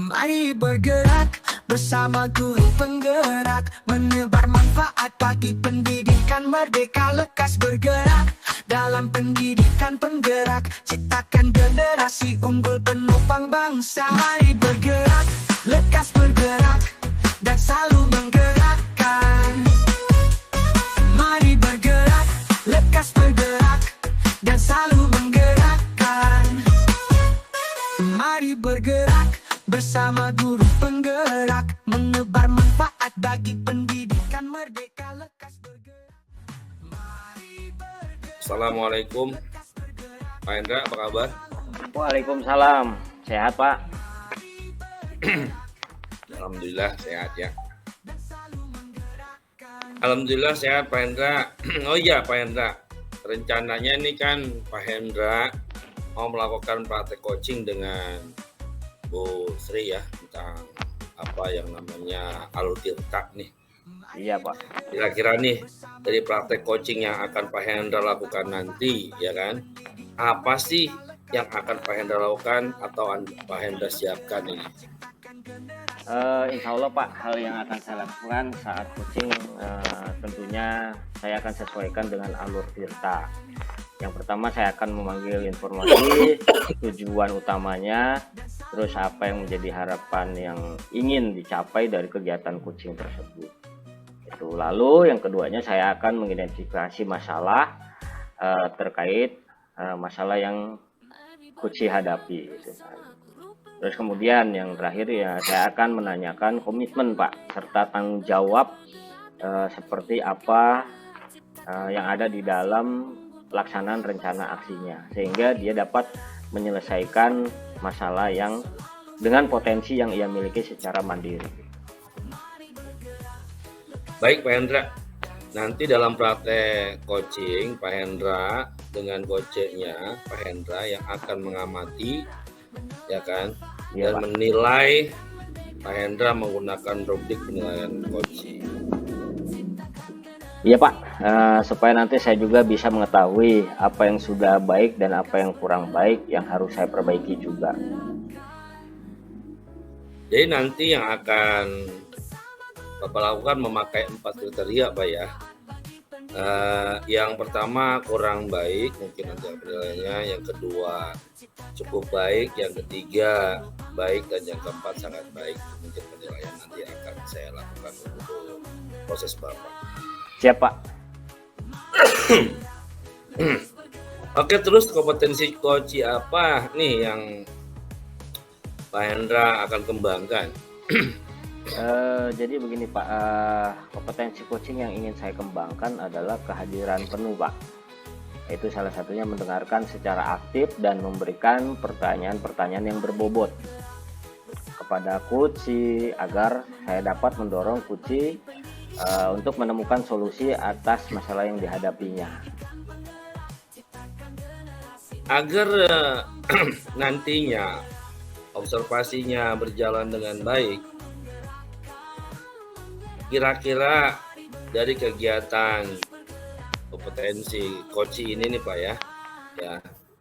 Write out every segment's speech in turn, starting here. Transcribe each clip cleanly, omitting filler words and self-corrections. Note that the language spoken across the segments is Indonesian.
Mari bergerak bersama guru penggerak, menebar manfaat bagi pendidikan merdeka. Lekas bergerak dalam pendidikan penggerak, ciptakan generasi unggul penopang bangsa. Mari bergerak, lekas bergerak, dan selalu menggerakkan. Mari bergerak, lekas bergerak, dan selalu menggerakkan. Mari bergerak bersama guru penggerak, menebar manfaat bagi pendidikan merdeka. Lekas bergerak. Mari bergerak. Assalamualaikum Pak Hendra, apa kabar? Waalaikumsalam, sehat Pak? Alhamdulillah sehat ya. Alhamdulillah sehat Pak Hendra. Oh iya Pak Hendra, rencananya ini kan Pak Hendra mau melakukan praktek coaching dengan Bu Sri ya, tentang apa yang namanya alur tirta nih. Iya Pak. Kira-kira nih dari praktek coaching yang akan Pak Hendra lakukan nanti ya kan, apa sih yang akan Pak Hendra lakukan atau Pak Hendra siapkan ini? Insya Allah Pak, hal yang akan saya lakukan saat coaching tentunya saya akan sesuaikan dengan alur tirta. Yang pertama saya akan memanggil informasi tujuan utamanya, terus apa yang menjadi harapan yang ingin dicapai dari kegiatan coaching tersebut. Itu. Lalu yang keduanya saya akan mengidentifikasi masalah terkait masalah yang coaching hadapi. Gitu. Terus kemudian yang terakhir ya saya akan menanyakan komitmen Pak, serta tanggung jawab seperti apa yang ada di dalam pelaksanaan rencana aksinya, sehingga dia dapat menyelesaikan masalah yang dengan potensi yang ia miliki secara mandiri. Baik Pak Hendra, nanti dalam praktek coaching Pak Hendra dengan coachnya Pak Hendra yang akan mengamati ya kan, Ya, dan Pak. menilai Pak Hendra menggunakan rubrik penilaian coaching. Iya Pak, supaya nanti saya juga bisa mengetahui apa yang sudah baik dan apa yang kurang baik yang harus saya perbaiki juga. Jadi nanti yang akan Bapak lakukan memakai 4 kriteria Pak ya. Yang pertama kurang baik, mungkin nanti penilaiannya. Yang kedua cukup baik, yang ketiga baik, dan yang keempat sangat baik. Mungkin penilaian nanti akan saya lakukan untuk proses Bapak. Siap Pak. Oke, terus kompetensi coach apa nih yang Pak Hendra akan kembangkan? Jadi begini Pak, kompetensi coaching yang ingin saya kembangkan adalah kehadiran penuh Pak. Itu salah satunya mendengarkan secara aktif dan memberikan pertanyaan-pertanyaan yang berbobot kepada coach agar saya dapat mendorong coach untuk menemukan solusi atas masalah yang dihadapinya. Agar nantinya observasinya berjalan dengan baik, kira-kira dari kegiatan kompetensi coaching ini nih Pak ya,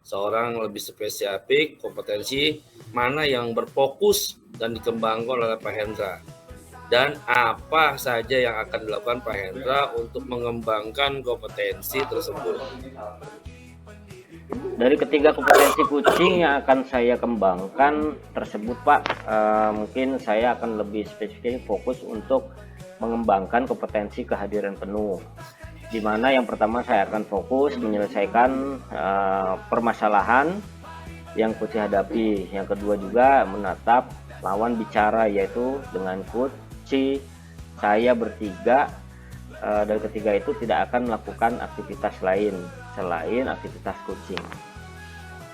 seorang lebih spesifik kompetensi mana yang berfokus dan dikembangkan oleh Pak Hendra, dan apa saja yang akan dilakukan Pak Hendra untuk mengembangkan kompetensi tersebut. Dari ketiga kompetensi coaching yang akan saya kembangkan tersebut Pak, mungkin saya akan lebih spesifik fokus untuk mengembangkan kompetensi kehadiran penuh, di mana yang pertama saya akan fokus menyelesaikan permasalahan yang coach hadapi. Yang kedua juga menatap lawan bicara, yaitu dengan coach saya bertiga. Dari ketiga itu tidak akan melakukan aktivitas lain selain aktivitas coaching.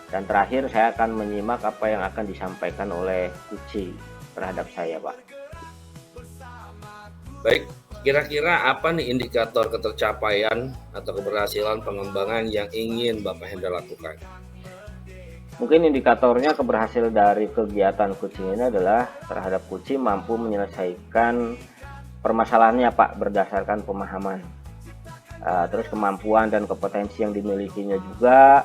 Dan terakhir saya akan menyimak apa yang akan disampaikan oleh coach terhadap saya Pak. Baik, kira-kira apa nih indikator ketercapaian atau keberhasilan pengembangan yang ingin Bapak Hendra lakukan? Mungkin indikatornya keberhasilan dari kegiatan coaching ini adalah terhadap coach mampu menyelesaikan permasalahannya Pak berdasarkan pemahaman, terus kemampuan dan kompetensi yang dimilikinya juga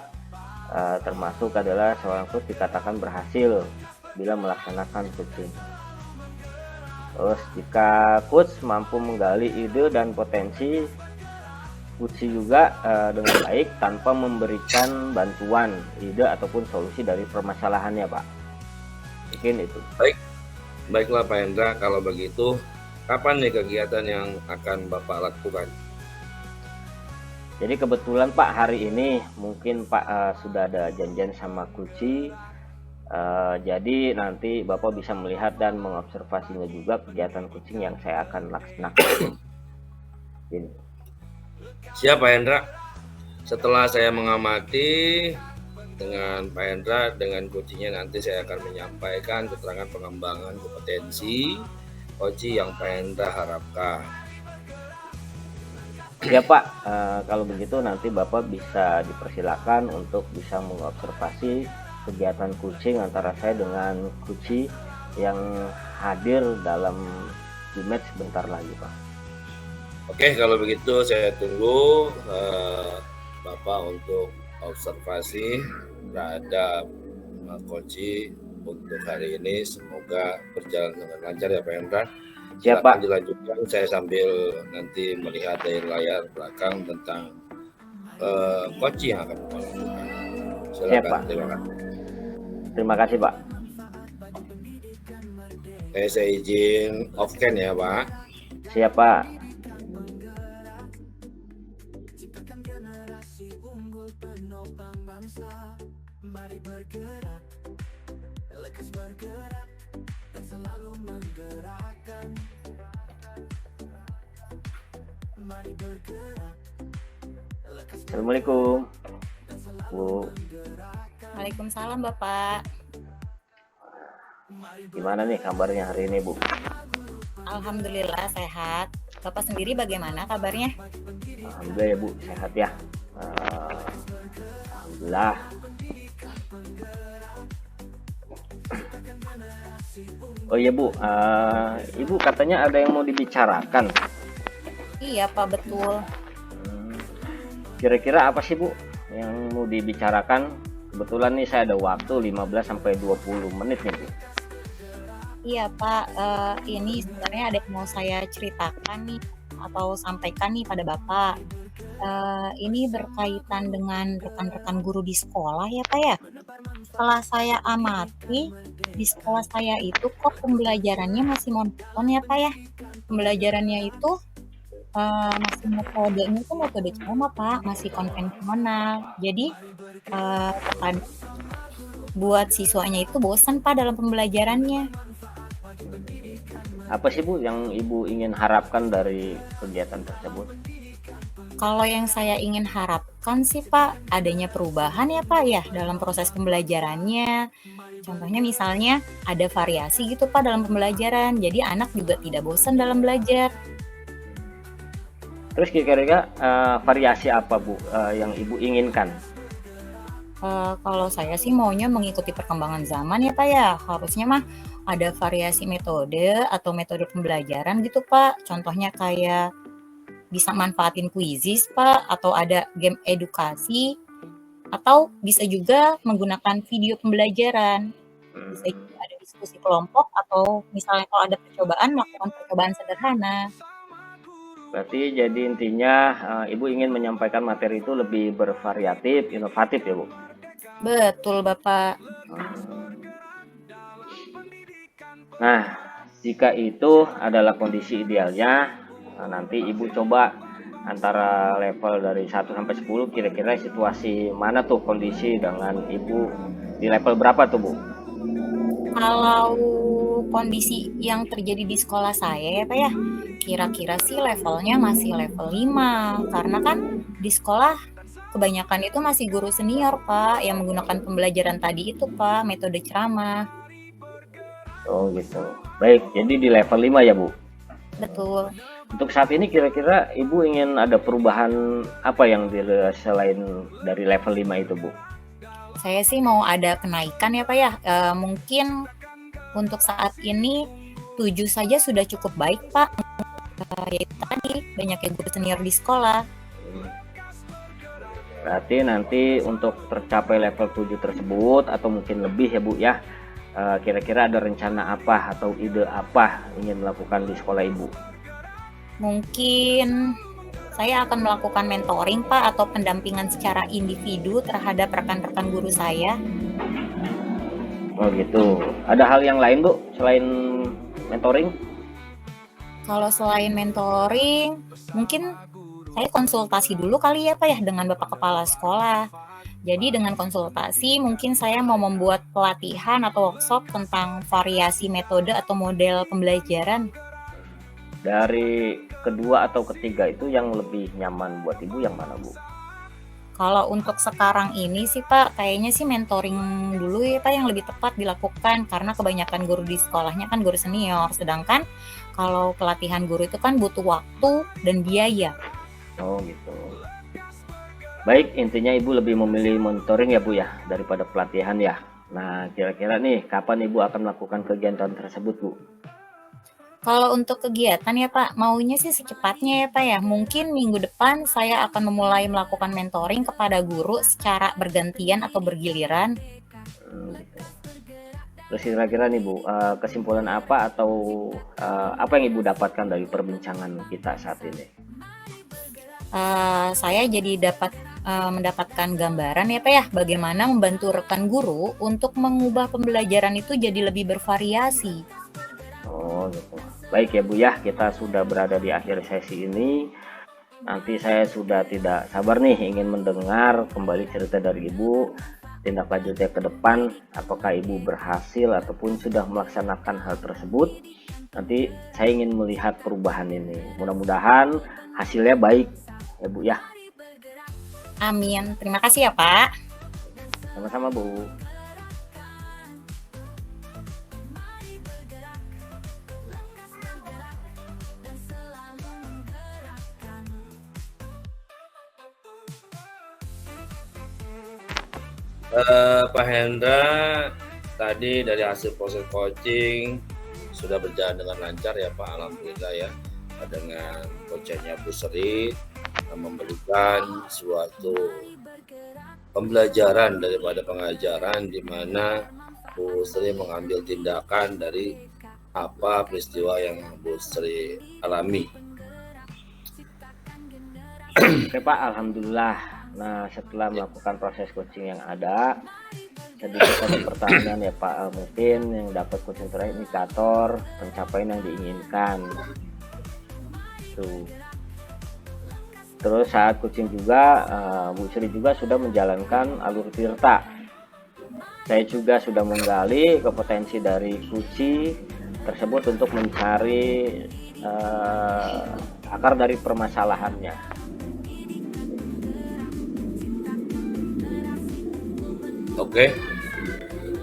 termasuk adalah seorang coach dikatakan berhasil bila melaksanakan coaching. Terus jika coach mampu menggali ide dan potensi coach juga dengan baik tanpa memberikan bantuan, ide ataupun solusi dari permasalahannya, Pak. Mungkin itu. Baiklah Pak Hendra, kalau begitu kapan nih kegiatan yang akan Bapak lakukan? Jadi kebetulan Pak hari ini mungkin Pak sudah ada janjian sama Kuci. Jadi nanti Bapak bisa melihat dan mengobservasinya juga kegiatan kucing yang saya akan laksanakan. Ini. Siap Pak Hendra. Setelah saya mengamati dengan Pak Hendra, dengan kucingnya nanti saya akan menyampaikan keterangan pengembangan kompetensi kucing yang Pak Hendra harapkan. Ya Pak, kalau begitu nanti Bapak bisa dipersilakan untuk bisa mengobservasi kegiatan kucing antara saya dengan kucing yang hadir dalam Gmail sebentar lagi, Pak. Oke, kalau begitu saya tunggu Bapak untuk observasi terhadap Koci untuk hari ini. Semoga berjalan dengan lancar ya Pak Hendra. Siap Pak. Dilanjutkan, saya sambil nanti melihat dari layar belakang tentang Koci yang akan Bapak lakukan. Silakan. Siap, Pak. Terima kasih. Terima kasih Pak. Saya izin off cam ya Pak. Siap Pak. Ciptakan generasi unggul penopang bangsa. Mari bergerak, lekas bergerak, dan selalu menggerakkan. Mari bergerak, lekas Assalamualaikum Bu. Waalaikumsalam Bapak. Gimana nih kabarnya hari ini Bu? Alhamdulillah sehat. Bapak sendiri bagaimana kabarnya? Alhamdulillah ya Bu, sehat ya. Alhamdulillah. Oh iya Bu, Ibu katanya ada yang mau dibicarakan. Iya Pak, betul. Kira-kira apa sih Bu yang mau dibicarakan? Kebetulan nih saya ada waktu 15-20 menit nih Bu. Iya Pak, ini sebenarnya ada yang mau saya ceritakan nih atau sampaikan nih pada Bapak. Ini berkaitan dengan rekan-rekan guru di sekolah ya Pak ya. Setelah saya amati, di sekolah saya itu kok pembelajarannya masih monoton ya Pak ya. Pembelajarannya itu masih metodenya itu metode sama Pak, masih konvensional. Jadi buat siswanya itu bosan Pak dalam pembelajarannya. Apa sih Bu yang Ibu ingin harapkan dari kegiatan tersebut? Kalau yang saya ingin harapkan sih Pak, adanya perubahan ya Pak ya dalam proses pembelajarannya. Contohnya misalnya ada variasi gitu Pak dalam pembelajaran, jadi anak juga tidak bosan dalam belajar. Terus kira-kira variasi apa Bu yang Ibu inginkan? Kalau saya sih maunya mengikuti perkembangan zaman ya Pak ya, harusnya mah ada variasi metode atau metode pembelajaran gitu Pak. Contohnya kayak bisa manfaatin Quizizz Pak, atau ada game edukasi, atau bisa juga menggunakan video pembelajaran. Bisa juga ada diskusi kelompok, atau misalnya kalau ada percobaan, melakukan percobaan sederhana. Berarti jadi intinya Ibu ingin menyampaikan materi itu lebih bervariatif, inovatif ya Bu? Betul Bapak. Nah, jika itu adalah kondisi idealnya, nanti Ibu coba antara level dari 1 sampai 10 kira-kira situasi mana tuh kondisi dengan Ibu di level berapa tuh Bu? Kalau kondisi yang terjadi di sekolah saya ya Pak ya, kira-kira sih levelnya masih level 5, karena kan di sekolah kebanyakan itu masih guru senior Pak, yang menggunakan pembelajaran tadi itu Pak, metode ceramah. Oh gitu. Baik, jadi di level 5 ya Bu? Betul. Untuk saat ini kira-kira Ibu ingin ada perubahan apa yang selain dari level 5 itu Bu? Saya sih mau ada kenaikan ya Pak ya. Mungkin untuk saat ini 7 saja sudah cukup baik Pak. Yaitu tadi banyaknya guru senior di sekolah. Berarti nanti untuk tercapai level 7 tersebut atau mungkin lebih ya Bu ya, kira-kira ada rencana apa atau ide apa ingin melakukan di sekolah Ibu? Mungkin saya akan melakukan mentoring Pak atau pendampingan secara individu terhadap rekan-rekan guru saya. Oh gitu. Ada hal yang lain Bu selain mentoring? Kalau selain mentoring, mungkin saya konsultasi dulu kali ya Pak ya dengan Bapak Kepala Sekolah. Jadi dengan konsultasi mungkin saya mau membuat pelatihan atau workshop tentang variasi metode atau model pembelajaran. Dari kedua atau ketiga itu yang lebih nyaman buat Ibu yang mana Bu? Kalau untuk sekarang ini sih Pak, kayaknya sih mentoring dulu ya Pak yang lebih tepat dilakukan karena kebanyakan guru di sekolahnya kan guru senior. Sedangkan kalau pelatihan guru itu kan butuh waktu dan biaya. Oh gitu. Baik, intinya Ibu lebih memilih monitoring ya Bu ya daripada pelatihan ya. Nah, kira-kira nih kapan Ibu akan melakukan kegiatan tersebut Bu? Kalau untuk kegiatan ya Pak, maunya sih secepatnya ya Pak ya. Mungkin minggu depan saya akan memulai melakukan mentoring kepada guru secara bergantian atau bergiliran. Gitu. Terus kira-kira nih Bu, kesimpulan apa atau apa yang Ibu dapatkan dari perbincangan kita saat ini? Saya jadi mendapatkan gambaran ya Pak ya, bagaimana membantu rekan guru untuk mengubah pembelajaran itu jadi lebih bervariasi. Oh gitu. Baik ya Bu ya, kita sudah berada di akhir sesi ini. Nanti saya sudah tidak sabar nih ingin mendengar kembali cerita dari Ibu, tindak lanjutnya ke depan, apakah Ibu berhasil ataupun sudah melaksanakan hal tersebut. Nanti saya ingin melihat perubahan ini. Mudah-mudahan hasilnya baik ya Bu ya. Amin. Terima kasih ya Pak. Sama-sama Bu. Pak Hendra, tadi dari hasil proses coaching sudah berjalan dengan lancar ya Pak, alhamdulillah ya. Dengan coachnya Bu Sri memberikan suatu pembelajaran daripada pengajaran di mana Bu Sri mengambil tindakan dari apa peristiwa yang Bu Sri alami. Oke Pak, alhamdulillah. Nah, setelah melakukan proses coaching yang ada, sedikit ada pertanyaan ya Pak, mungkin yang dapat coaching terakhir indikator pencapaian yang diinginkan. Tuh. Terus saat coaching juga, Bu Sri juga sudah menjalankan alur tirta. Saya juga sudah menggali kompetensi dari Kuci tersebut untuk mencari akar dari permasalahannya. Oke,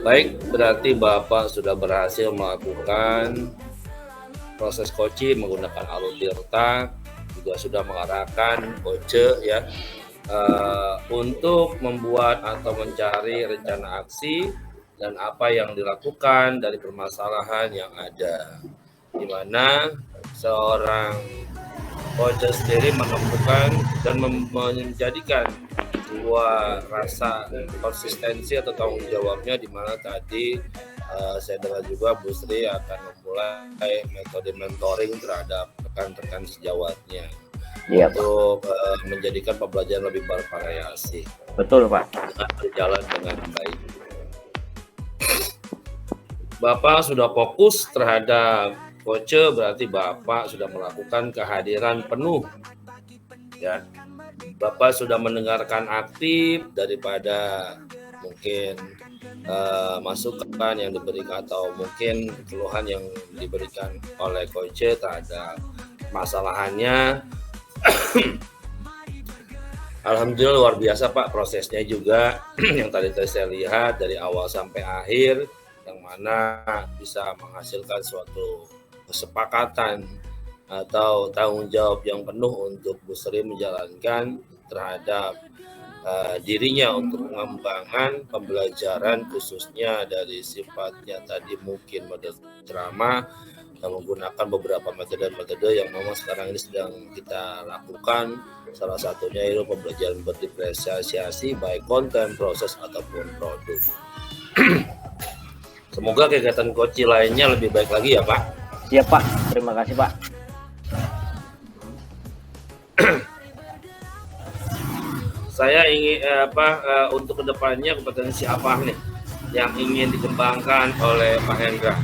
baik, berarti Bapak sudah berhasil melakukan proses coaching menggunakan alur tirta, juga sudah mengarahkan coach ya untuk membuat atau mencari rencana aksi dan apa yang dilakukan dari permasalahan yang ada, di mana seorang coach sendiri menemukan dan menjadikan sebuah rasa konsistensi atau tanggung jawabnya, di mana tadi saya dengar juga Bu Sri akan memulai metode mentoring terhadap rekan-rekan sejawatnya untuk menjadikan pembelajaran lebih bervariasi. Betul Pak. Berjalan dengan baik. Bapak sudah fokus terhadap coach, berarti Bapak sudah melakukan kehadiran penuh ya. Bapak sudah mendengarkan aktif daripada mungkin masukan yang diberikan atau mungkin keluhan yang diberikan oleh coach terhadap masalahannya. Alhamdulillah luar biasa Pak prosesnya juga yang tadi saya lihat dari awal sampai akhir, yang mana bisa menghasilkan suatu kesepakatan atau tanggung jawab yang penuh untuk Bu Sri menjalankan terhadap dirinya untuk mengembangkan pembelajaran, khususnya dari sifatnya tadi mungkin metode ceramah yang menggunakan beberapa metode-metode yang memang sekarang ini sedang kita lakukan. Salah satunya itu pembelajaran berdiferensiasi baik konten, proses ataupun produk. Semoga kegiatan coach lainnya lebih baik lagi ya Pak. Siap Pak, terima kasih Pak. Saya ingin untuk kedepannya kompetensi apa nih yang ingin dikembangkan oleh Pak Hendra?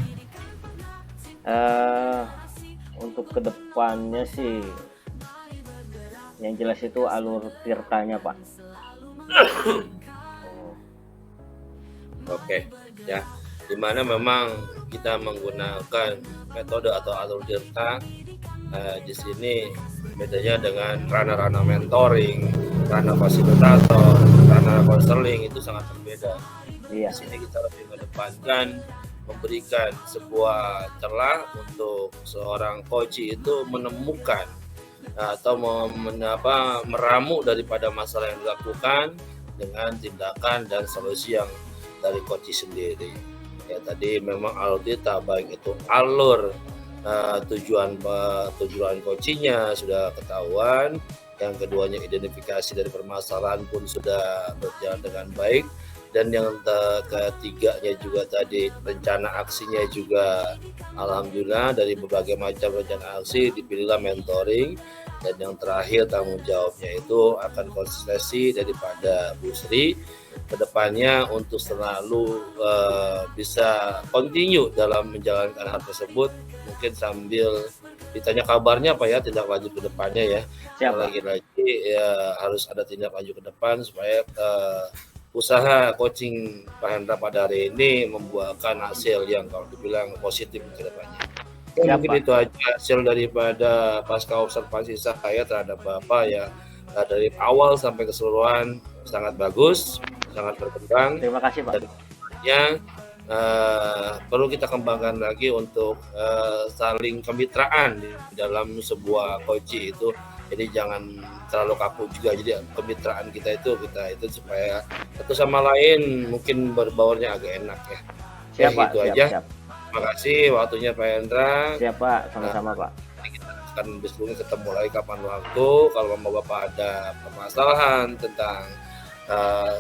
Untuk kedepannya sih yang jelas itu alur tirtanya Pak. Oke, ya, dimana memang kita menggunakan metode atau alur tirta. Di sini bedanya dengan ranah-ranah mentoring, ranah fasilitator, ranah konseling itu sangat berbeda. Iya. Di sini kita lebih mengedepankan memberikan sebuah celah untuk seorang coach itu menemukan atau meramu daripada masalah yang dilakukan dengan tindakan dan solusi yang dari coach sendiri. Ya tadi memang alur tirta, baik itu alur tujuan coachingnya sudah ketahuan, yang keduanya identifikasi dari permasalahan pun sudah berjalan dengan baik, dan yang ketiganya juga tadi rencana aksinya juga alhamdulillah dari berbagai macam rencana aksi dipilihlah mentoring, dan yang terakhir tanggung jawabnya itu akan konsistensi daripada Bu Sri kedepannya untuk selalu bisa continue dalam menjalankan hal tersebut, mungkin sambil ditanya kabarnya Pak ya, tindak lanjut ke depannya ya. Lagi-lagi ya harus ada tindak lanjut ke depan supaya usaha coaching Pak Hendra pada hari ini membuahkan hasil yang kalau dibilang positif ke depannya. Mungkin itu aja hasil daripada pasca observasi saya terhadap Bapak ya, dari awal sampai keseluruhan sangat bagus, sangat berkembang. Terima kasih Pak. Dan perlu kita kembangkan lagi untuk saling kemitraan di dalam sebuah coaching itu. Jadi jangan terlalu kaku juga. Jadi kemitraan kita itu supaya satu sama lain mungkin berbaurnya agak enak ya. Siap Pak. Itu aja. Siap. Terima kasih waktunya Pak Hendra. Siap Pak, sama-sama Pak. Kita akan besok ketemu lagi kapan waktu. Kalau Bapak ada permasalahan tentang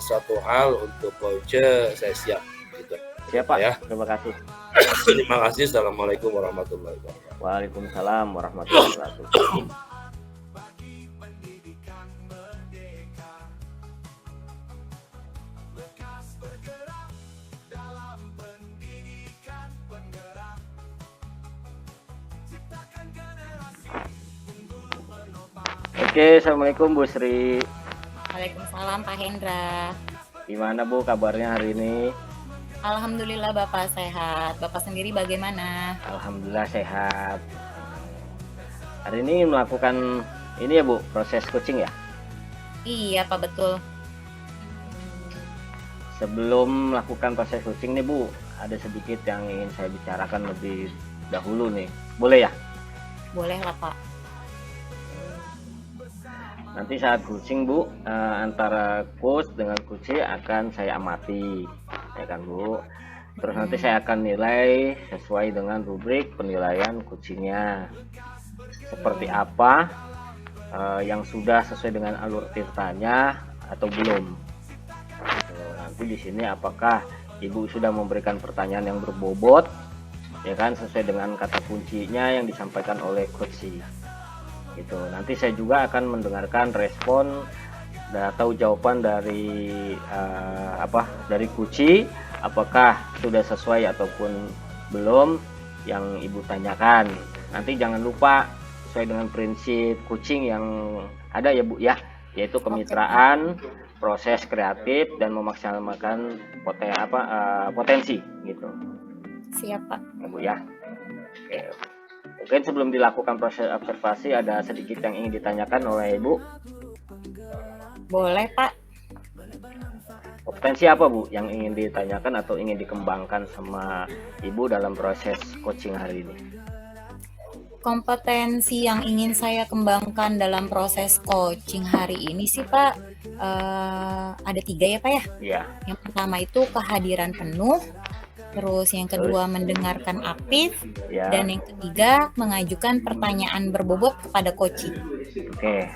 suatu hal untuk coach, saya siap. Gitu. Siap Pak. Ya. Terima kasih. Terima kasih. Assalamualaikum warahmatullahi wabarakatuh. Waalaikumsalam warahmatullahi wabarakatuh. Oke, assalamualaikum Bu Sri. Waalaikumsalam Pak Hendra. Gimana Bu kabarnya hari ini? Alhamdulillah Bapak sehat. Bapak sendiri bagaimana? Alhamdulillah sehat. Hari ini melakukan ini ya Bu, proses coaching ya? Iya Pak, betul. Sebelum melakukan proses coaching nih Bu, ada sedikit yang ingin saya bicarakan lebih dahulu nih. Boleh ya? Boleh lah Pak. Nanti saat coaching Bu, antara coach dengan coach akan saya amati, ya kan Bu. Terus nanti saya akan nilai sesuai dengan rubrik penilaian coachingnya. Seperti apa, yang sudah sesuai dengan alur tirtanya atau belum. Nanti di sini apakah Ibu sudah memberikan pertanyaan yang berbobot, ya kan, sesuai dengan kata kuncinya yang disampaikan oleh coach. Gitu. Nanti saya juga akan mendengarkan respon atau jawaban dari dari Kuci, apakah sudah sesuai ataupun belum yang Ibu tanyakan. Nanti jangan lupa sesuai dengan prinsip coaching yang ada ya Bu ya, yaitu kemitraan, proses kreatif, dan memaksimalkan potensi gitu. Siap Pak. Bu ya. Oke. Mungkin sebelum dilakukan proses observasi ada sedikit yang ingin ditanyakan oleh Ibu. Boleh Pak. Kompetensi apa Bu yang ingin ditanyakan atau ingin dikembangkan sama Ibu dalam proses coaching hari ini? Kompetensi yang ingin saya kembangkan dalam proses coaching hari ini sih Pak, ada 3 ya Pak ya? Iya. Yang pertama itu kehadiran penuh. Terus yang kedua mendengarkan aktif, Ya. dan yang ketiga mengajukan pertanyaan berbobot kepada coach. Oke.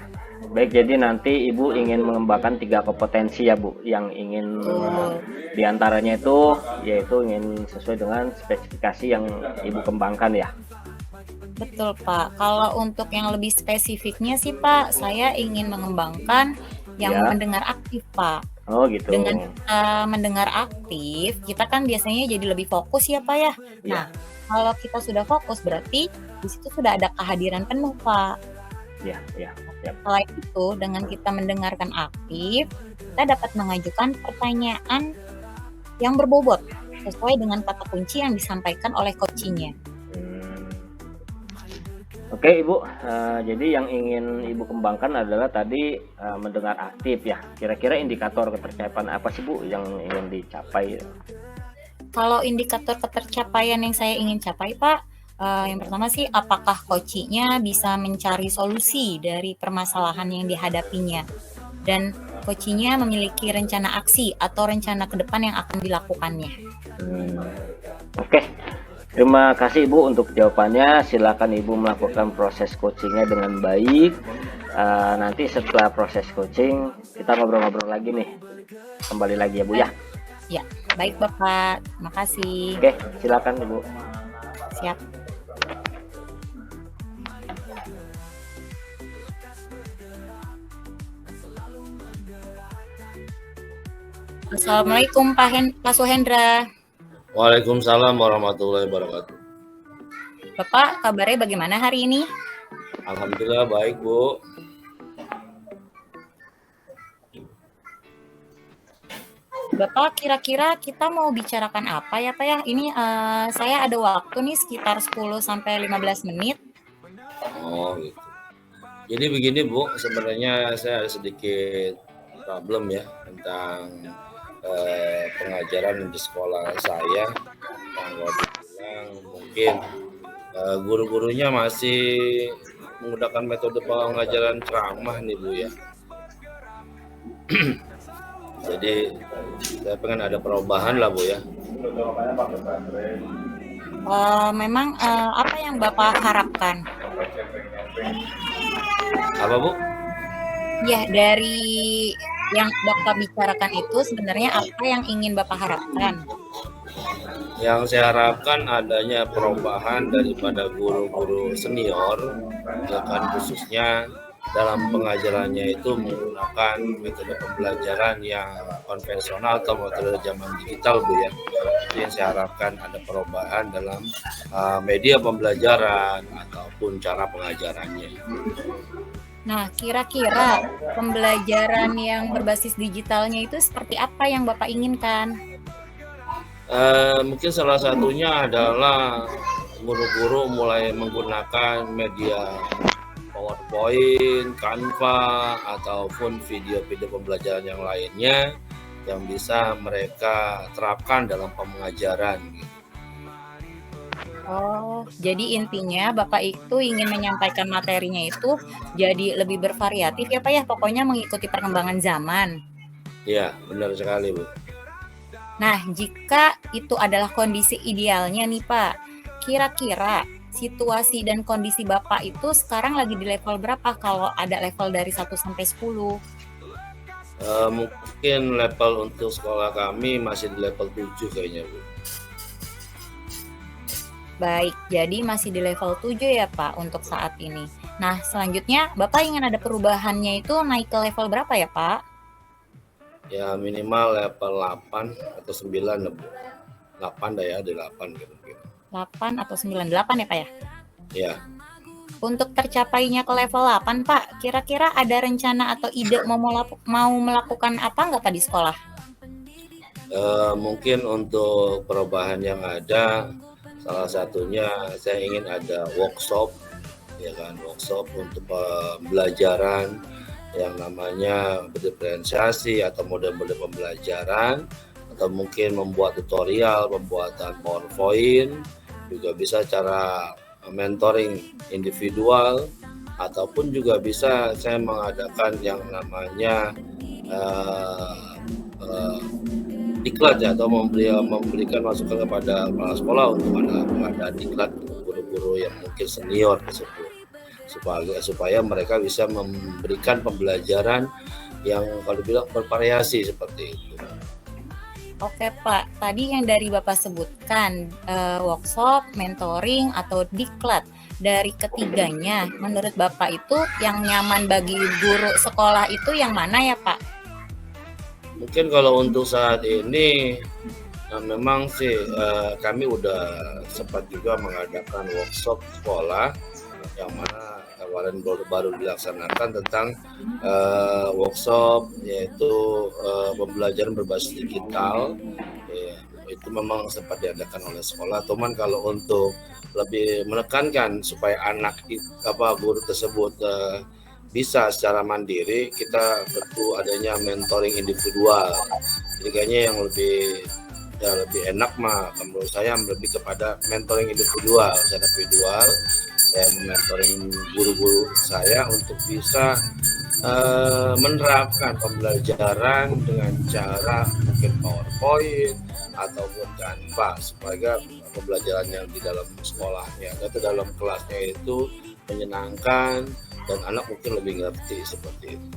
Baik, jadi nanti Ibu ingin mengembangkan 3 kompetensi ya Bu, yang ingin Betul. diantaranya itu yaitu ingin sesuai dengan spesifikasi yang Ibu kembangkan ya. Betul, Pak. Kalau untuk yang lebih spesifiknya sih, Pak, saya ingin mengembangkan yang Ya. mendengar aktif, Pak. Oh gitu. Dengan kita mendengar aktif, kita kan biasanya jadi lebih fokus ya, Pak ya. Nah, kalau kita sudah fokus berarti di situ sudah ada kehadiran penuh, Pak. Ya, ya, ya. Selain itu, dengan kita mendengarkan aktif, kita dapat mengajukan pertanyaan yang berbobot sesuai dengan kata kunci yang disampaikan oleh coaching-nya. Oke Ibu, jadi yang ingin Ibu kembangkan adalah tadi mendengar aktif ya. Kira-kira indikator ketercapaian apa sih Bu yang ingin dicapai? Kalau indikator ketercapaian yang saya ingin capai, Pak, yang pertama sih apakah coaching-nya bisa mencari solusi dari permasalahan yang dihadapinya, dan coaching-nya memiliki rencana aksi atau rencana ke depan yang akan dilakukannya. Oke. Terima kasih Ibu untuk jawabannya. Silakan Ibu melakukan proses coachingnya dengan baik. Nanti setelah proses coaching kita ngobrol-ngobrol lagi nih. Kembali lagi ya Bu ya. Ya, baik Bapak. Makasih. Oke, silakan Ibu. Siap. Assalamualaikum Pak Suhendra. Waalaikumsalam warahmatullahi wabarakatuh. Bapak, kabarnya bagaimana hari ini? Alhamdulillah baik, Bu. Bapak, kira-kira kita mau bicarakan apa ya, Pak ya? Ini saya ada waktu nih sekitar 10 sampai 15 menit. Oh, gitu. Jadi begini, Bu, sebenarnya saya ada sedikit problem ya tentang pengajaran di sekolah saya. Kalau dibilang mungkin guru-gurunya masih menggunakan metode pengajaran ceramah nih Bu ya. Jadi saya pengen ada perubahan lah Bu ya. Memang apa yang Bapak harapkan? Apa Bu? Ya, dari yang Bapak bicarakan itu sebenarnya apa yang ingin Bapak harapkan? Yang saya harapkan adanya perubahan daripada guru-guru senior, ya kan, khususnya dalam pengajarannya itu menggunakan metode pembelajaran yang konvensional atau metode zaman digital Bu ya. Itu yang saya harapkan ada perubahan dalam media pembelajaran ataupun cara pengajarannya. Nah, kira-kira pembelajaran yang berbasis digitalnya itu seperti apa yang Bapak inginkan? Mungkin salah satunya adalah guru-guru mulai menggunakan media PowerPoint, Canva, ataupun video-video pembelajaran yang lainnya yang bisa mereka terapkan dalam pengajaran. Oh, jadi intinya Bapak itu ingin menyampaikan materinya itu jadi lebih bervariatif ya Pak ya, pokoknya mengikuti perkembangan zaman. Iya, benar sekali Bu. Nah, jika itu adalah kondisi idealnya nih Pak, kira-kira situasi dan kondisi Bapak itu sekarang lagi di level berapa kalau ada level dari 1 sampai 10? Mungkin level untuk sekolah kami masih di level 7 kayaknya Bu. Baik, jadi masih di level 7 ya Pak untuk saat ini. Nah, selanjutnya Bapak ingin ada perubahannya itu naik ke level berapa ya Pak? Ya minimal level 8 atau 9 lah Bu. 8 dah ya, di 8 kira-kira. 8 atau 9, 8 ya Pak ya? Ya. Untuk tercapainya ke level 8 Pak, kira-kira ada rencana atau ide mau melakukan apa nggak Pak di sekolah? Mungkin untuk perubahan yang ada, salah satunya saya ingin ada workshop, ya kan, workshop untuk pembelajaran yang namanya berdiferensiasi atau model-model pembelajaran, atau mungkin membuat tutorial, pembuatan PowerPoint, juga bisa cara mentoring individual, ataupun juga bisa saya mengadakan yang namanya diklat ya, atau memberikan masukan kepada kepala sekolah untuk ada diklat guru-guru yang mungkin senior tersebut. supaya mereka bisa memberikan pembelajaran yang kalau bilang bervariasi seperti itu. Oke Pak, tadi yang dari Bapak sebutkan workshop, mentoring, atau diklat. Dari ketiganya, menurut Bapak itu yang nyaman bagi guru sekolah itu yang mana ya Pak? Mungkin kalau untuk saat ini memang sih kami udah sempat juga mengadakan workshop sekolah yang mana kemarin baru dilaksanakan tentang workshop yaitu pembelajaran berbasis digital. Ya, itu memang sempat diadakan oleh sekolah. Cuman kalau untuk lebih menekankan supaya guru tersebut bisa secara mandiri, kita tentu adanya mentoring individual. Jadi kayaknya yang lebih enak menurut saya lebih kepada mentoring individual. Secara individual saya mentoring guru-guru saya untuk bisa menerapkan pembelajaran dengan cara mungkin PowerPoint ataupun Canva supaya pembelajaran yang di dalam sekolahnya atau dalam kelasnya itu menyenangkan dan anak mungkin lebih ngerti seperti itu.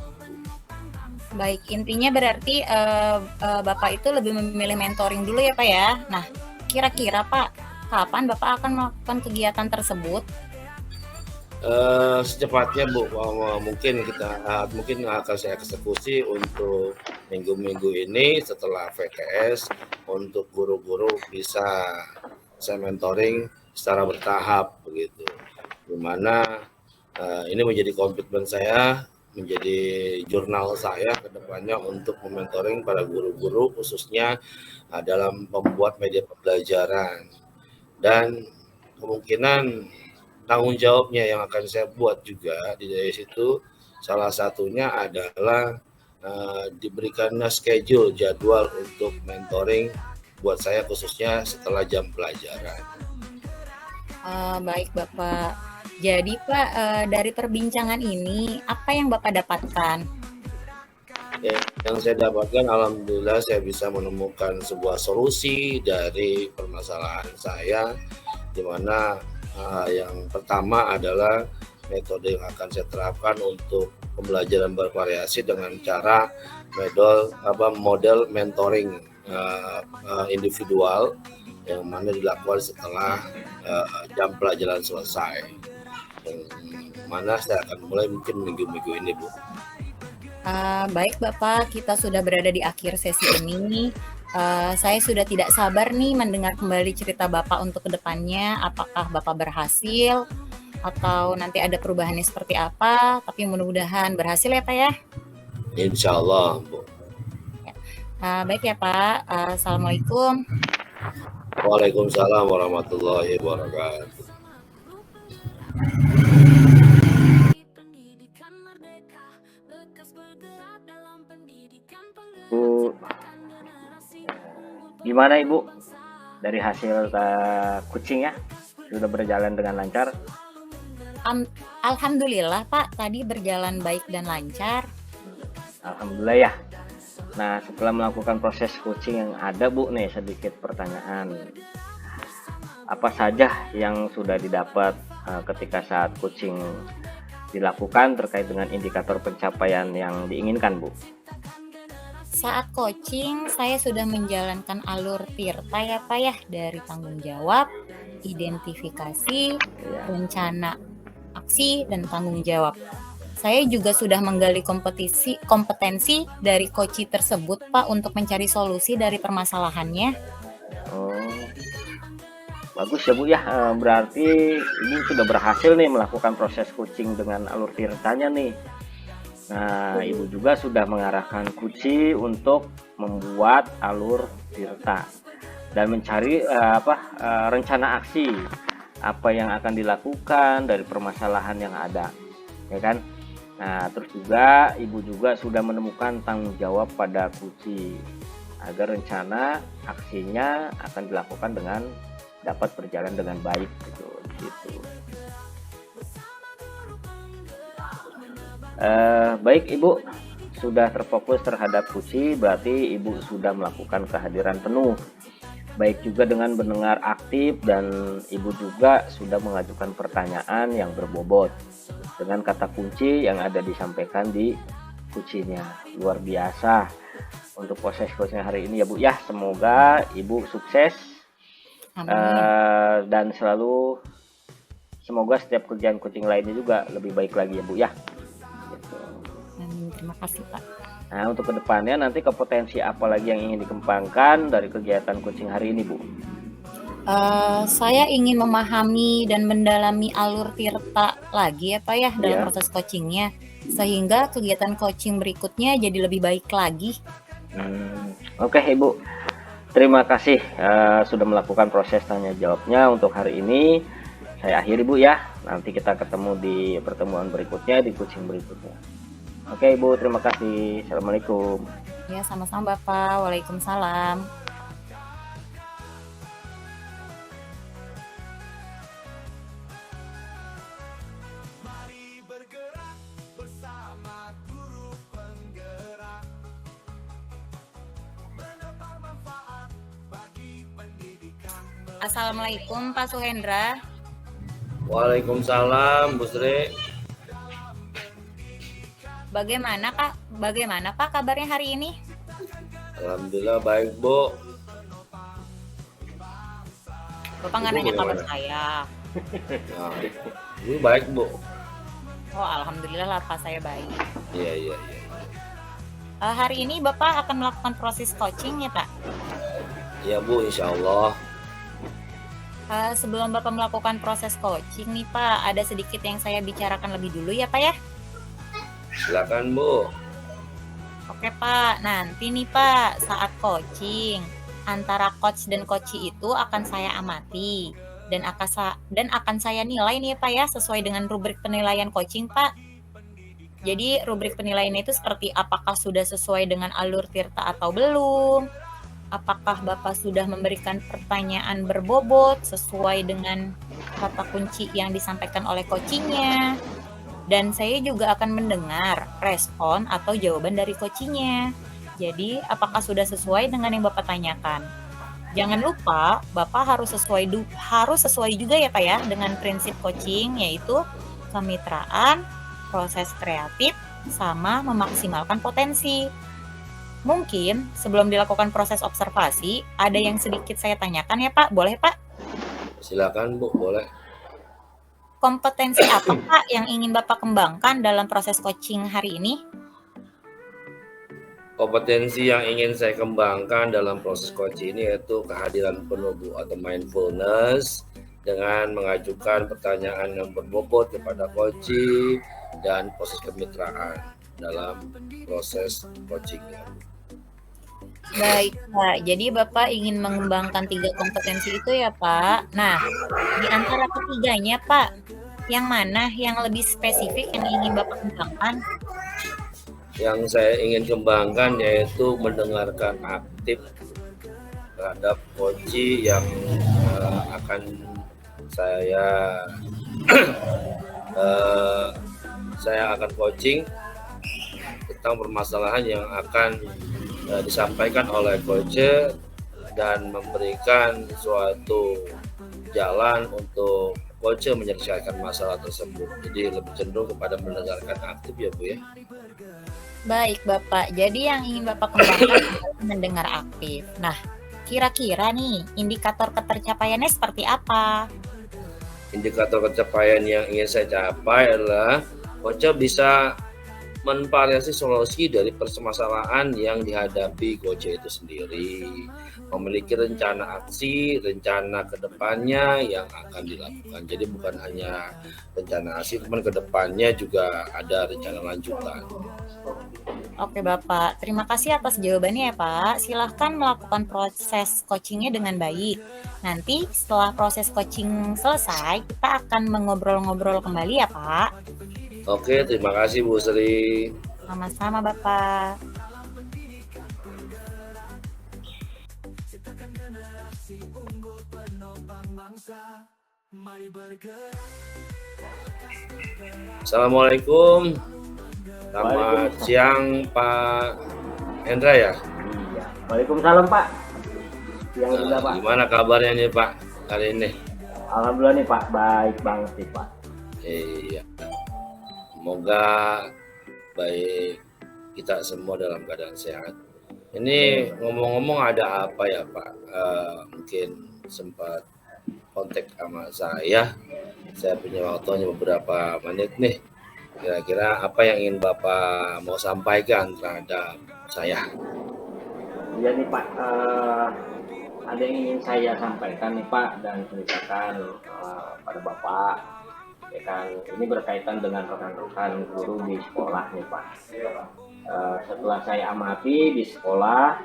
Baik, intinya berarti Bapak itu lebih memilih mentoring dulu ya Pak ya. Nah, kira-kira Pak, kapan Bapak akan melakukan kegiatan tersebut? Secepatnya Bu, mungkin akan saya eksekusi untuk minggu-minggu ini setelah VTS untuk guru-guru bisa saya mentoring secara bertahap begitu. Dimana ini menjadi komitmen saya, menjadi jurnal saya ke depannya untuk mementoring para guru-guru khususnya dalam membuat media pembelajaran, dan kemungkinan tanggung jawabnya yang akan saya buat juga dari situ salah satunya adalah diberikannya schedule jadwal untuk mentoring buat saya khususnya setelah jam pelajaran. Baik Bapak. Jadi Pak, dari perbincangan ini apa yang Bapak dapatkan? Ya, yang saya dapatkan alhamdulillah saya bisa menemukan sebuah solusi dari permasalahan saya, di mana yang pertama adalah metode yang akan saya terapkan untuk pembelajaran bervariasi dengan cara model mentoring individual yang mana dilakukan setelah jam pelajaran selesai, yang mana saya akan mulai mungkin minggu-minggu ini Bu. Baik Bapak, kita sudah berada di akhir sesi ini. Saya sudah tidak sabar nih mendengar kembali cerita Bapak untuk kedepannya. Apakah Bapak berhasil atau nanti ada perubahannya seperti apa? Tapi mudah-mudahan berhasil ya Pak ya. Insya Allah Bu. Baik ya Pak. Assalamualaikum. Waalaikumsalam warahmatullahi wabarakatuh. Bu, gimana Ibu dari hasil coaching ya? Sudah berjalan dengan lancar? Alhamdulillah Pak, tadi berjalan baik dan lancar. Alhamdulillah ya. Nah, setelah melakukan proses coaching yang ada Bu, nih sedikit pertanyaan. Apa saja yang sudah didapat ketika saat coaching dilakukan terkait dengan indikator pencapaian yang diinginkan Bu? Saat coaching, saya sudah menjalankan alur Tirta ya Pak ya, dari tanggung jawab, identifikasi, rencana aksi, dan tanggung jawab. Saya juga sudah menggali kompetensi dari coachee tersebut Pak untuk mencari solusi dari permasalahannya. Oh, bagus ya Bu ya, berarti Ibu sudah berhasil nih melakukan proses coaching dengan alur Tirtanya nih. Nah, Ibu juga sudah mengarahkan coachee untuk membuat alur Tirta dan mencari rencana aksi apa yang akan dilakukan dari permasalahan yang ada, ya kan? Nah, terus juga Ibu juga sudah menemukan tanggung jawab pada coachee agar rencana aksinya akan dilakukan dengan dapat berjalan dengan baik gitu. Baik Ibu, sudah terfokus terhadap coachee, berarti Ibu sudah melakukan kehadiran penuh baik juga dengan mendengar aktif, dan Ibu juga sudah mengajukan pertanyaan yang berbobot dengan kata kunci yang ada disampaikan di kuncinya. Luar biasa untuk proses coaching hari ini ya Bu ya. Semoga Ibu sukses Amin. dan selalu semoga setiap kerjaan coaching lainnya juga lebih baik lagi ya Bu ya. Gitu. Amin. Terima kasih Pak. Nah, untuk kedepannya nanti kompetensi apa lagi yang ingin dikembangkan dari kegiatan coaching hari ini Bu? Saya ingin memahami dan mendalami alur Tirta lagi ya Pak ya dalam Iya. proses coachingnya, sehingga kegiatan coaching berikutnya jadi lebih baik lagi. Oke Ibu, terima kasih sudah melakukan proses tanya jawabnya untuk hari ini. Saya akhiri Bu ya, nanti kita ketemu di pertemuan berikutnya, di coaching berikutnya. Oke Ibu, terima kasih. Assalamualaikum. Ya, sama-sama Bapak. Waalaikumsalam. Mari bergerak bersama guru penggerak, menambah manfaat bagi pendidikan. Assalamualaikum Pak Suhendra. Waalaikumsalam Bu Sri. Bagaimana Pak kabarnya hari ini? Alhamdulillah baik Bu. Bapak nggak Ibu nanya kabar bagaimana? saya. Nah, ini baik Bu. Oh, alhamdulillah lah Pak, saya baik. Iya. Hari ini Bapak akan melakukan proses coaching ya Pak? Iya Bu, insya Allah. Sebelum Bapak melakukan proses coaching nih Pak, ada sedikit yang saya bicarakan lebih dulu ya Pak ya. Silakan Bu. Oke Pak, nanti nih Pak saat coaching antara coach dan coachee itu akan saya amati dan akan saya nilai nih Pak ya sesuai dengan rubrik penilaian coaching Pak. Jadi rubrik penilaian itu seperti apakah sudah sesuai dengan alur Tirta atau belum? Apakah Bapak sudah memberikan pertanyaan berbobot sesuai dengan kata kunci yang disampaikan oleh coachingnya? Dan saya juga akan mendengar respon atau jawaban dari coachingnya. Jadi, apakah sudah sesuai dengan yang Bapak tanyakan? Jangan lupa, Bapak harus sesuai juga ya Pak ya dengan prinsip coaching, yaitu kemitraan, proses kreatif, sama memaksimalkan potensi. Mungkin sebelum dilakukan proses observasi, ada yang sedikit saya tanyakan ya Pak, boleh Pak? Silakan Bu, boleh. Kompetensi apa Pak yang ingin Bapak kembangkan dalam proses coaching hari ini? Kompetensi yang ingin saya kembangkan dalam proses coaching ini yaitu kehadiran penuh Bu, atau mindfulness, dengan mengajukan pertanyaan yang berbobot kepada coaching dan proses kemitraan dalam proses coachingnya. Baik Pak, jadi Bapak ingin mengembangkan 3 kompetensi itu ya Pak. Nah, di antara ketiganya Pak, yang mana yang lebih spesifik yang ingin Bapak kembangkan? Yang saya ingin kembangkan yaitu mendengarkan aktif terhadap coaching yang akan saya akan coaching tentang permasalahan yang akan disampaikan oleh coach dan memberikan suatu jalan untuk coach menyelesaikan masalah tersebut. Jadi lebih cenderung kepada mendengarkan aktif ya Bu ya. Baik Bapak, jadi yang ingin Bapak kembangkan adalah mendengar aktif. Nah, kira-kira nih indikator ketercapaiannya seperti apa? Indikator pencapaian yang ingin saya capai adalah coach bisa menvariasi solusi dari permasalahan yang dihadapi coach itu sendiri, memiliki rencana aksi, rencana kedepannya yang akan dilakukan. Jadi bukan hanya rencana aksi, teman kedepannya juga ada rencana lanjutan. Oke Bapak, terima kasih atas jawabannya ya Pak. Silahkan melakukan proses coachingnya dengan baik. Nanti setelah proses coaching selesai, kita akan mengobrol-ngobrol kembali ya Pak. Oke, terima kasih Bu Sri. Sama-sama Bapak. Ciptakan generasi unggul penopang bangsa. Mari bergerak. Assalamualaikum. Selamat siang Pak Hendra ya. Iya. Waalaikumsalam Pak. Siang juga Pak. Gimana kabarnya nih Pak hari ini? Alhamdulillah nih Pak, baik banget sih Pak. Iya, semoga baik kita semua dalam keadaan sehat. Ini ngomong-ngomong ada apa ya Pak? Mungkin sempat kontak sama saya punya waktunya beberapa menit nih. Kira-kira apa yang ingin Bapak mau sampaikan terhadap saya? Iya nih Pak, ada yang ingin saya sampaikan nih Pak dan ceritakan pada Bapak. Ya kan, ini berkaitan dengan rekan-rekan guru di sekolah nih Pak. Setelah saya amati di sekolah,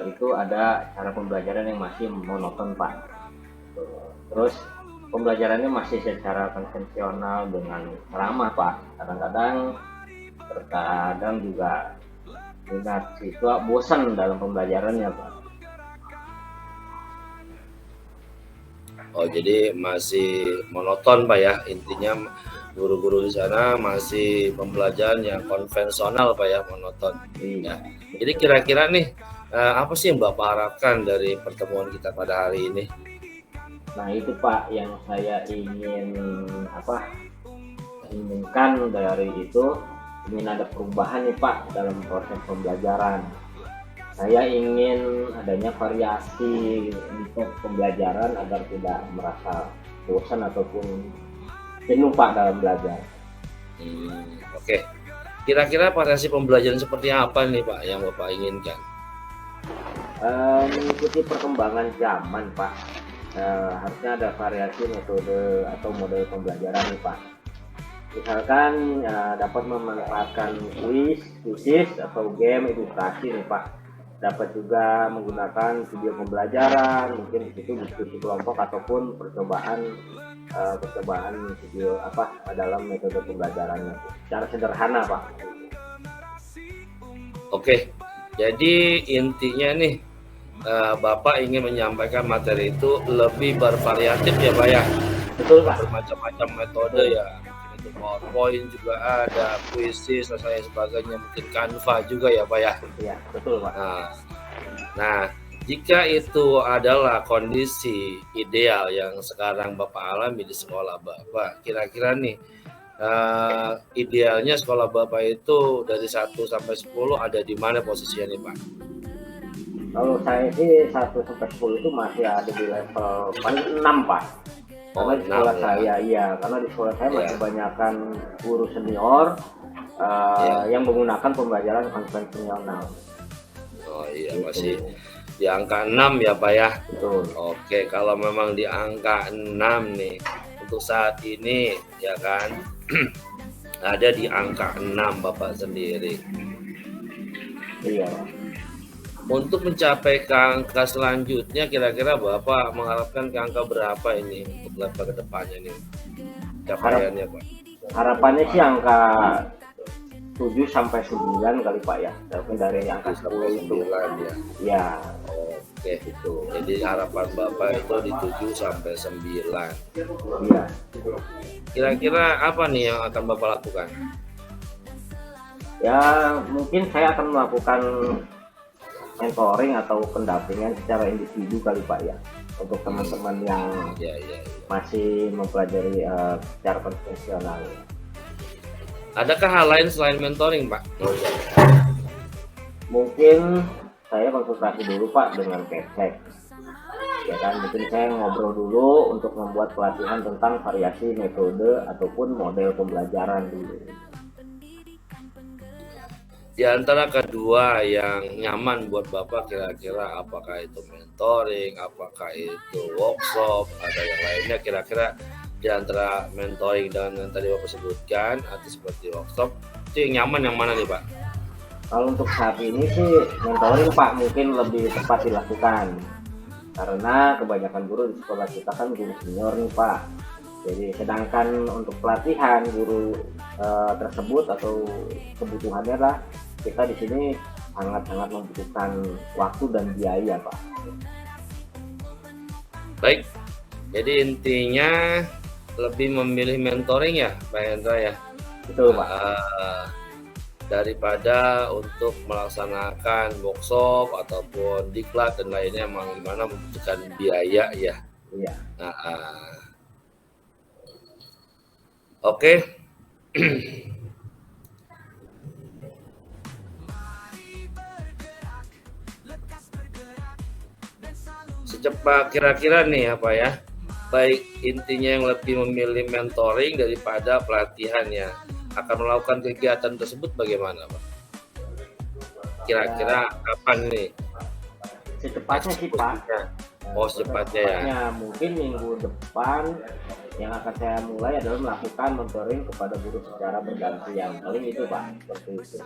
itu ada cara pembelajaran yang masih monoton Pak. Terus pembelajarannya masih secara konvensional dengan ceramah Pak. Terkadang juga minat siswa bosan dalam pembelajarannya Pak. Oh, jadi masih monoton Pak ya, intinya guru-guru di sana masih pembelajaran yang konvensional Pak ya, monoton. Ya. Jadi kira-kira nih apa sih yang Bapak harapkan dari pertemuan kita pada hari ini? Nah itu Pak yang saya inginkan dari itu, ingin ada perubahan nih Pak dalam proses pembelajaran. Saya ingin adanya variasi untuk pembelajaran agar tidak merasa bosan ataupun jenuh Pak dalam belajar. Oke. Kira-kira variasi pembelajaran seperti apa nih Pak yang Bapak inginkan? Mengikuti perkembangan zaman Pak. Harusnya ada variasi metode atau model pembelajaran nih Pak. Misalkan dapat memanfaatkan kuis atau game edukasi nih Pak. Dapat juga menggunakan video pembelajaran, mungkin di situ diskusi kelompok ataupun percobaan video dalam metode pembelajarannya secara sederhana Pak. Oke, jadi intinya nih Bapak ingin menyampaikan materi itu lebih bervariatif ya Pak ya? Betul Pak. Bermacam-macam metode ya, mungkin itu PowerPoint juga ada, kuisis dan sebagainya, mungkin Canva juga ya Pak ya? Iya, betul Pak. Nah, jika itu adalah kondisi ideal yang sekarang Bapak alami di sekolah Bapak, kira-kira nih idealnya sekolah Bapak itu dari 1 sampai 10 ada di mana posisinya nih Pak? Kalau saya sih 1 sampai 10 itu masih ada di level paling 6 Pak. Karena di sekolah karena di sekolah saya masih banyakkan guru senior yang menggunakan pembelajaran konvensional. Oh iya, masih di angka 6 ya Pak ya? Betul. Oke, kalau memang di angka 6 nih untuk saat ini ya kan ada di angka 6 Bapak sendiri. Iya. Untuk mencapai ke angka selanjutnya kira-kira Bapak mengharapkan ke angka berapa ini untuk level ke depannya nih capaiannya Pak? Harapannya sih angka 7 sampai 9 kali Pak ya. Walaupun dari angka 10 itu ya. Ya. Oke, itu. Jadi harapan Bapak itu di 7 sampai 9. Iya. Kira-kira apa nih yang akan Bapak lakukan? Ya, mungkin saya akan melakukan mentoring atau pendampingan secara individu kali Pak ya, untuk teman-teman yang masih mempelajari secara konvensional. Adakah hal lain selain mentoring Pak? Mungkin saya konsultasi dulu Pak dengan Kepsek, ya kan, mungkin saya ngobrol dulu untuk membuat pelatihan tentang variasi metode ataupun model pembelajaran dulu. Di antara kedua yang nyaman buat Bapak kira-kira apakah itu mentoring, apakah itu workshop, ada yang lainnya kira-kira di antara mentoring dan yang tadi Bapak sebutkan atau seperti workshop itu yang nyaman yang mana nih Pak? Kalau untuk saat ini sih mentoring Pak mungkin lebih tepat dilakukan, karena kebanyakan guru di sekolah kita kan guru senior nih Pak. Jadi sedangkan untuk pelatihan guru tersebut atau kebutuhannya lah, kita di sini sangat-sangat membutuhkan waktu dan biaya Pak. Baik, jadi intinya lebih memilih mentoring ya Pak Hendra ya? Betul Pak. daripada untuk melaksanakan workshop ataupun diklat dan lainnya memang gimana membutuhkan biaya ya. Iya. Nah, oke. Secepat kira-kira nih apa ya, baik intinya yang lebih memilih mentoring daripada pelatihan ya, akan melakukan kegiatan tersebut bagaimana Pak? Kira-kira kapan nih? Secepatnya sih Pak. Oh secepatnya ya. Secepatnya mungkin minggu depan yang akan saya mulai adalah melakukan mentoring kepada guru secara bergantian. Paling itu Pak, seperti itu.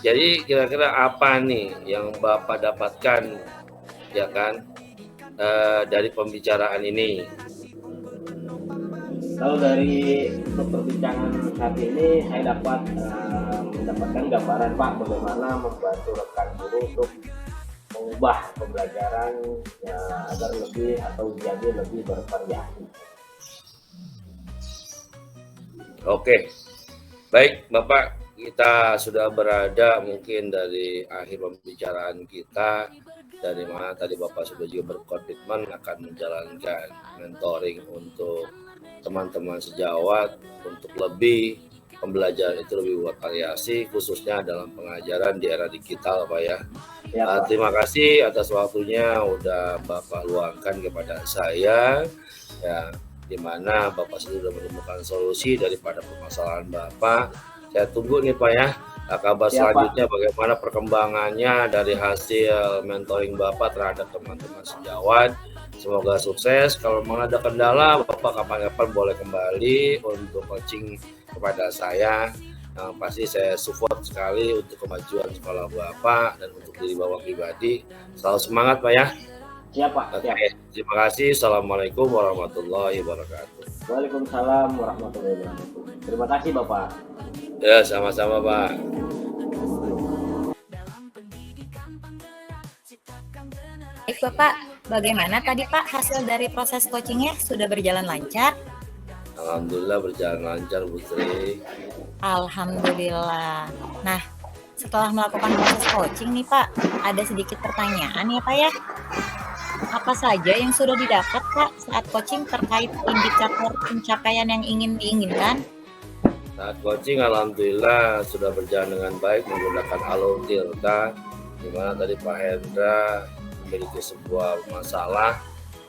Jadi kira-kira apa nih yang Bapak dapatkan ya kan dari pembicaraan ini? Kalau dari perbincangan saat ini saya dapat mendapatkan gambaran Pak bagaimana membantu rekan guru untuk mengubah pembelajaran ya, agar lebih atau jadi lebih bervariasi. Oke, baik Bapak, kita sudah berada mungkin dari akhir pembicaraan kita, dari mana tadi Bapak sudah juga berkomitmen akan menjalankan mentoring untuk teman-teman sejawat untuk lebih pembelajaran itu lebih bervariasi khususnya dalam pengajaran di era digital Pak ya. Ya, Pak. Terima kasih atas waktunya udah Bapak luangkan kepada saya ya, di mana Bapak sudah menemukan solusi daripada permasalahan Bapak. Saya tunggu nih Pak ya kabar selanjutnya bagaimana perkembangannya dari hasil mentoring Bapak terhadap teman-teman sejawat. Semoga sukses. Kalau memang ada kendala, Bapak kapan-kapan boleh kembali untuk coaching kepada saya. Pasti saya support sekali untuk kemajuan sekolah Bapak dan untuk diri Bapak pribadi. Selalu semangat Pak ya. Siap Pak. Oke, terima kasih. Assalamualaikum warahmatullahi wabarakatuh. Waalaikumsalam warahmatullahi wabarakatuh. Terima kasih Bapak. Ya, sama-sama Pak. Baik Bapak, bagaimana tadi Pak hasil dari proses coachingnya, sudah berjalan lancar? Alhamdulillah berjalan lancar Bu Tri. Alhamdulillah. Nah, setelah melakukan proses coaching nih Pak, ada sedikit pertanyaan ya Pak ya. Apa saja yang sudah didapat Pak saat coaching terkait indikator pencapaian yang ingin diinginkan? Saat coaching alhamdulillah sudah berjalan dengan baik menggunakan alur Tirta, di mana tadi Pak Hendra memiliki sebuah masalah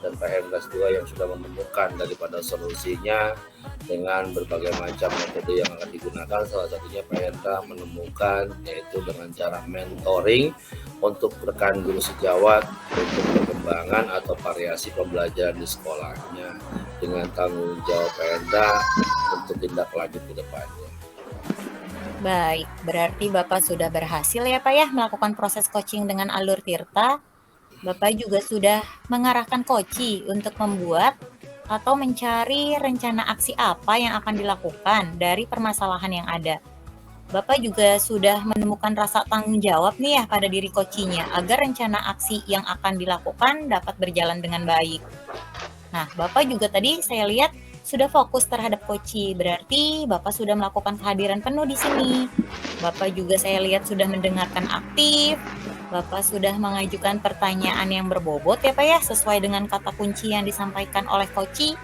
dan Pak Hendra juga yang sudah menemukan daripada solusinya dengan berbagai macam metode yang akan digunakan. Salah satunya Pak Hendra menemukan yaitu dengan cara mentoring untuk rekan guru sejawat untuk perkembangan atau variasi pembelajaran di sekolahnya dengan tanggung jawab Pak Hendra untuk tindak lanjut ke depannya. Baik, berarti Bapak sudah berhasil ya Pak ya melakukan proses coaching dengan alur Tirta. Bapak juga sudah mengarahkan coach untuk membuat atau mencari rencana aksi apa yang akan dilakukan dari permasalahan yang ada. Bapak juga sudah menemukan rasa tanggung jawab nih ya pada diri coachnya agar rencana aksi yang akan dilakukan dapat berjalan dengan baik. Nah, Bapak juga tadi saya lihat sudah fokus terhadap coach, berarti Bapak sudah melakukan kehadiran penuh di sini. Bapak juga saya lihat sudah mendengarkan aktif. Bapak sudah mengajukan pertanyaan yang berbobot ya Pak ya, sesuai dengan kata kunci yang disampaikan oleh coach.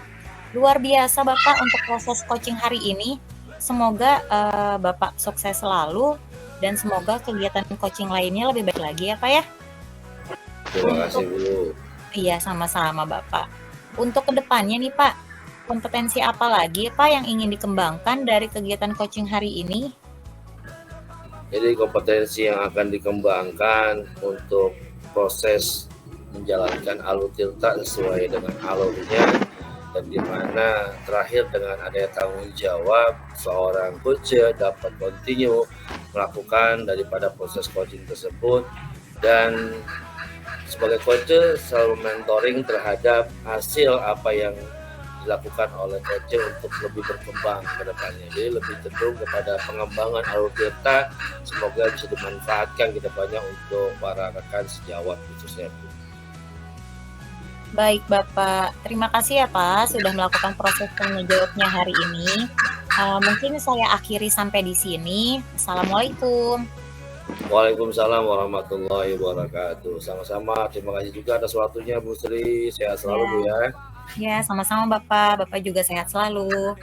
Luar biasa Bapak untuk proses coaching hari ini. Semoga Bapak sukses selalu dan semoga kegiatan coaching lainnya lebih baik lagi ya Pak ya. Terima kasih Bu. Iya, sama-sama Bapak. Untuk kedepannya nih Pak, kompetensi apa lagi Pak yang ingin dikembangkan dari kegiatan coaching hari ini? Jadi kompetensi yang akan dikembangkan untuk proses menjalankan alur Tirta sesuai dengan alurnya, dan di mana terakhir dengan adanya tanggung jawab seorang coach dapat continue melakukan daripada proses coaching tersebut, dan sebagai coach selalu mentoring terhadap hasil apa yang dilakukan oleh coach untuk lebih berkembang ke depannya. Jadi lebih cenderung kepada pengembangan alur Tirta, semoga bisa dimanfaatkan ke depannya untuk para rekan sejawat khususnya. Baik Bapak, terima kasih ya Pak sudah melakukan proses tanya jawabnya hari ini. Mungkin saya akhiri sampai di sini. Assalamualaikum. Waalaikumsalam warahmatullahi wabarakatuh. Sama-sama. Terima kasih juga atas waktunya Bu Sri. Sehat selalu Bu ya. Ya, sama-sama Bapak. Bapak juga sehat selalu.